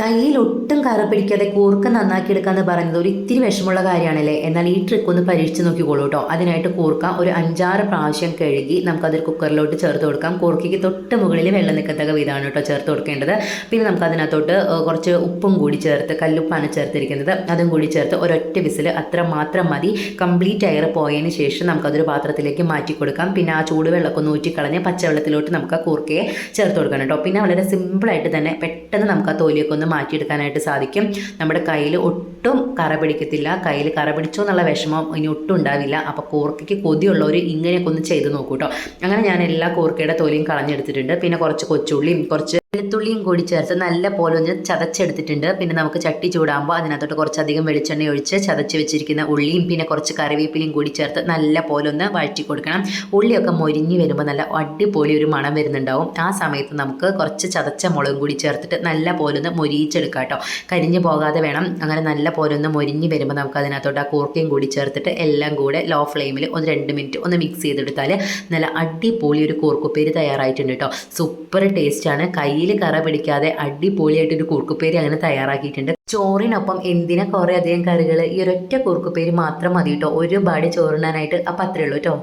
കയ്യിൽ ഒട്ടും കറ പിടിക്കാതെ കൂർക്ക നന്നാക്കി എടുക്കാന്ന് പറയുന്നത് ഒരു ഇത്തിരി വിഷമമുള്ള കാര്യമാണല്ലേ. എന്നാൽ ഈ ട്രിക്ക് ഒന്ന് പരീക്ഷിച്ച് നോക്കിക്കോളൂ കേട്ടോ. അതിനായിട്ട് കൂർക്ക ഒരു 5-6 പ്രാവശ്യം കഴുകി നമുക്കതൊരു കുക്കറിലോട്ട് ചേർത്ത് കൊടുക്കാം. കൂർക്കയ്ക്ക് തൊട്ട് മുകളിൽ വെള്ളം നിൽക്കത്തക്ക വിധമാണ് കേട്ടോ ചേർത്ത് കൊടുക്കേണ്ടത്. പിന്നെ നമുക്ക് അതിനകത്തോട്ട് കുറച്ച് ഉപ്പും കൂടി ചേർത്ത്, കല്ലുപ്പാണ് ചേർത്തിരിക്കുന്നത്, അതും കൂടി ചേർത്ത് ഒരൊറ്റ വിസിൽ അത്ര മാത്രം മതി. കംപ്ലീറ്റ് എയർ പോയതിന് ശേഷം നമുക്കതൊരു പാത്രത്തിലേക്ക് മാറ്റി കൊടുക്കാം. പിന്നെ ആ ചൂടുവെള്ളമൊക്കെ ഒന്ന് ഊറ്റിക്കളഞ്ഞ് പച്ചവെള്ളത്തിലോട്ട് നമുക്ക് ആ കൂർക്കയെ ചേർത്ത് കൊടുക്കണം കേട്ടോ. പിന്നെ വളരെ സിമ്പിളായിട്ട് തന്നെ പെട്ടെന്ന് നമുക്ക് ആ തോലിയൊക്കെ മാറ്റിയെടുക്കാനായിട്ട് സാധിക്കും. നമ്മുടെ കയ്യിൽ ഒട്ടും കറ പിടിക്കത്തില്ല. കയ്യിൽ കറ പിടിച്ചോ എന്നുള്ള വിഷമം ഇനി ഒട്ടും ഉണ്ടാവില്ല. അപ്പോൾ കൂർക്കയ്ക്ക് കൊതിയുള്ളവർ ഇങ്ങനെയൊക്കെ ഒന്ന് ചെയ്ത് നോക്കൂ കേട്ടോ. അങ്ങനെ ഞാൻ എല്ലാ കൂർക്കയുടെ തൊലിയും കളഞ്ഞെടുത്തിട്ടുണ്ട്. പിന്നെ കുറച്ച് കൊച്ചുള്ളിയും കുറച്ച് വെളുത്തുള്ളിയും കൂടി ചേർത്ത് നല്ല പോലെ ഒന്ന് ചതച്ചെടുത്തിട്ടുണ്ട്. പിന്നെ നമുക്ക് ചട്ടി ചൂടാകുമ്പോൾ അതിനകത്തോട്ട് കുറച്ചധികം വെളിച്ചെണ്ണ ഒഴിച്ച് ചതച്ച് വെച്ചിരിക്കുന്ന ഉള്ളിയും പിന്നെ കുറച്ച് കറിവേപ്പിലയും കൂടി ചേർത്ത് നല്ല പോലെ ഒന്ന് വഴറ്റി കൊടുക്കണം. ഉള്ളിയൊക്കെ മൊരിഞ്ഞ് വരുമ്പോൾ നല്ല അടിപൊളി ഒരു മണം വരുന്നുണ്ടാവും. ആ സമയത്ത് നമുക്ക് കുറച്ച് ചതച്ച മുളകും കൂടി ചേർത്തിട്ട് നല്ല പോലെ ഒന്ന് മൊരിയിച്ചെടുക്കാം കേട്ടോ. കരിഞ്ഞു പോകാതെ വേണം. അങ്ങനെ നല്ല പോലെ ഒന്ന് മൊരിഞ്ഞ് വരുമ്പോൾ നമുക്ക് അതിനകത്തോട്ട് ആ കൂർക്കയും കൂടി ചേർത്തിട്ട് എല്ലാം കൂടെ ലോ ഫ്ലെയിമിൽ ഒന്ന് 2 മിനിറ്റ് ഒന്ന് മിക്സ് ചെയ്തെടുത്താൽ നല്ല അടിപൊളി ഒരു കൂർക്കുപ്പേരി തയ്യാറായിട്ടുണ്ട് കേട്ടോ. സൂപ്പർ ടേസ്റ്റാണ്. കയ്യിൽ കറ പിടിക്കാതെ അടിപൊളിയായിട്ടൊരു കൂർക്കുപ്പേരി അങ്ങനെ തയ്യാറാക്കിയിട്ടുണ്ട്. ചോറിനൊപ്പം എന്തിനാ കുറേ അധികം കറികൾ, ഈ ഒരൊറ്റ കൂർക്കുപ്പേരി മാത്രം മതി കേട്ടോ ഒരുപാട് ചോറിനാനായിട്ട്. അപ്പം അത്രയേ ഉള്ളൂ കേട്ടോ.